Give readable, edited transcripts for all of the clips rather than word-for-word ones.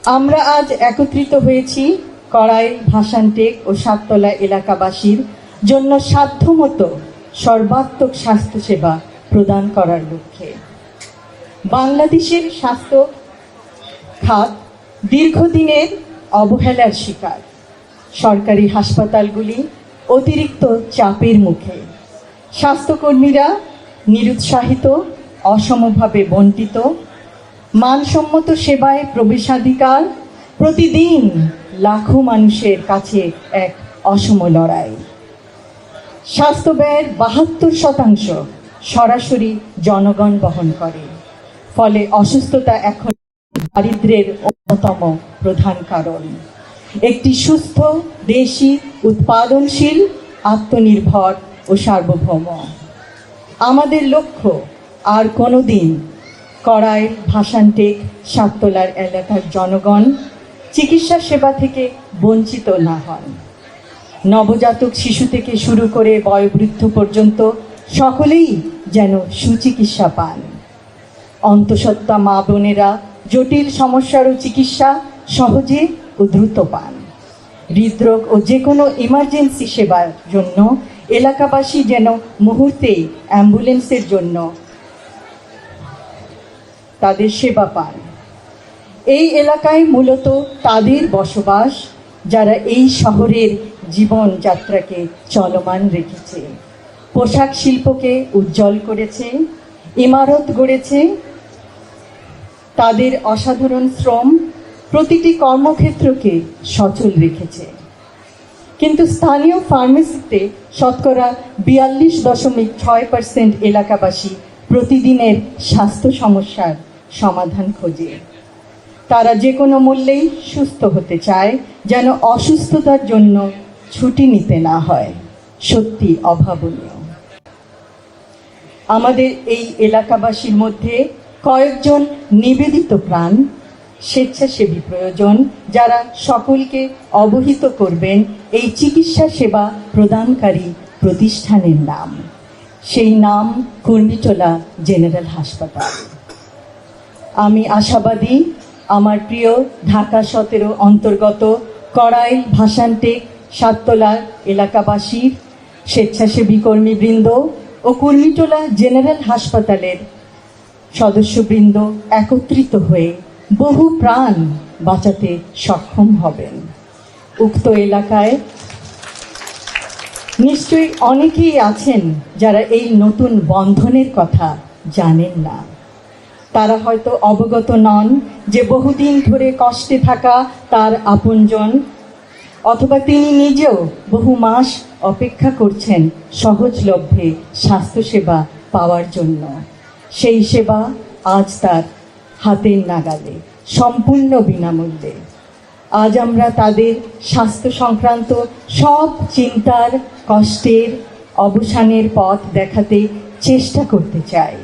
আমরা আজ একত্রিত হয়েছি কড়াইল, ভাসানটেক ও সাততলা এলাকাবাসীর জন্য সাধ্যমতো সর্বাত্মক স্বাস্থ্যসেবা প্রদান করার লক্ষ্যে। বাংলাদেশের স্বাস্থ্য খাত দীর্ঘদিনের অবহেলার শিকার। সরকারি হাসপাতালগুলি অতিরিক্ত চাপের মুখে, স্বাস্থ্যকর্মীরা নিরুৎসাহিত, অসমভাবে বণ্টিত, মানসম্মত সেবায় প্রবেশাধিকার প্রতিদিন লাখো মানুষের কাছে এক অসম লড়াই। স্বাস্থ্য ব্যয়ের ৭২% সরাসরি জনগণ বহন করে, ফলে অসুস্থতা এখন দারিদ্র্যের অন্যতম প্রধান কারণ। একটি সুস্থ, দেশি, উৎপাদনশীল, আত্মনির্ভর ও সার্বভৌম আমাদের লক্ষ্য। আর কোনোদিন কড়াইল, ভাসানটেক, সাততলার এলাকার জনগণ চিকিৎসা সেবা থেকে বঞ্চিত না হন। নবজাতক শিশু থেকে শুরু করে বয়োবৃদ্ধ পর্যন্ত সকলেই যেন সুচিকিৎসা পান। অন্তঃসত্ত্বা মা বোনেরা জটিল সমস্যারও চিকিৎসা সহজে ও দ্রুত পান। হৃদরোগ ও যে কোনো ইমার্জেন্সি সেবার জন্য এলাকাবাসী যেন মুহূর্তেই অ্যাম্বুলেন্সের জন্য তাদের সেবা পান। এই এলাকায় মূলত তাদের বসবাস যারা এই শহরের জীবনযাত্রাকে চলমান রেখেছে, পোশাক শিল্পকে উজ্জ্বল করেছে, ইমারত গড়েছে। তাদের অসাধারণ শ্রম প্রতিটি কর্মক্ষেত্রকে সচল রেখেছে। কিন্তু স্থানীয় ফার্মেসিতে শতকরা ৪২.৬% এলাকাবাসী প্রতিদিনের স্বাস্থ্য সমস্যার সমাধান খোঁজে। তারা যে কোনো মূল্যেই সুস্থ হতে চায়, যেন অসুস্থতার জন্য ছুটি নিতে না হয়। সত্যি অভাবনীয়। আমাদের এই এলাকাবাসীর মধ্যে কয়েকজন নিবেদিত প্রাণ স্বেচ্ছাসেবী প্রয়োজন, যারা সকলকে অবহিত করবেন এই চিকিৎসা সেবা প্রদানকারী প্রতিষ্ঠানের নাম। সেই নাম কুর্মিটোলা জেনারেল হাসপাতাল। আমি আশাবাদী আমার প্রিয় ঢাকা ১৭ অন্তর্গত কড়াইল, ভাসানটেক, সাততলার এলাকাবাসীর স্বেচ্ছাসেবী কর্মীবৃন্দ ও কুর্মিটোলা জেনারেল হাসপাতালের সদস্যবৃন্দ একত্রিত হয়ে বহু প্রাণ বাঁচাতে সক্ষম হবেন। উক্ত এলাকায় নিশ্চয়ই অনেকেই আছেন যারা এই নতুন বন্ধনের কথা জানেন না। তারা হয়তো অবগত নন যে বহুদিন ধরে কষ্টে থাকা তার আপনজন অথবা তিনি নিজেও বহু মাস অপেক্ষা করছেন সহজলভ্যে স্বাস্থ্যসেবা পাওয়ার জন্য। সেই সেবা আজ তার হাতের নাগালে, সম্পূর্ণ বিনামূল্যে। আজ আমরা তাদের স্বাস্থ্য সংক্রান্ত সব চিন্তার, কষ্টের অবসানের পথ দেখাতে চেষ্টা করতে চাই।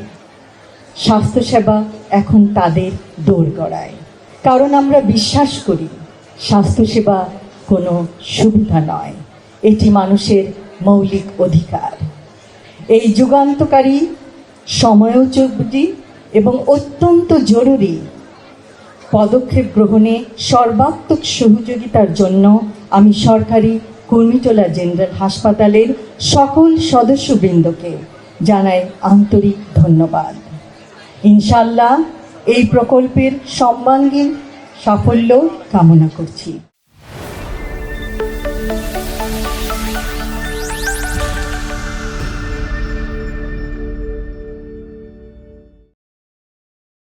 স্বাস্থ্যসেবা এখন তাদের দোরগোড়ায়, কারণ আমরা বিশ্বাস করি স্বাস্থ্যসেবা কোনো সুবিধা নয়, এটি মানুষের মৌলিক অধিকার। এই যুগান্তকারী, সময়োপযোগী এবং অত্যন্ত জরুরি পদক্ষেপ গ্রহণে সর্বাত্মক সহযোগিতার জন্য আমি সরকারি কুর্মিটোলা জেনারেল হাসপাতালের সকল সদস্যবৃন্দকে জানাই আন্তরিক ধন্যবাদ। ইনশাআল্লাহ এই প্রকল্পের সর্বাঙ্গীন সাফল্য কামনা করছি।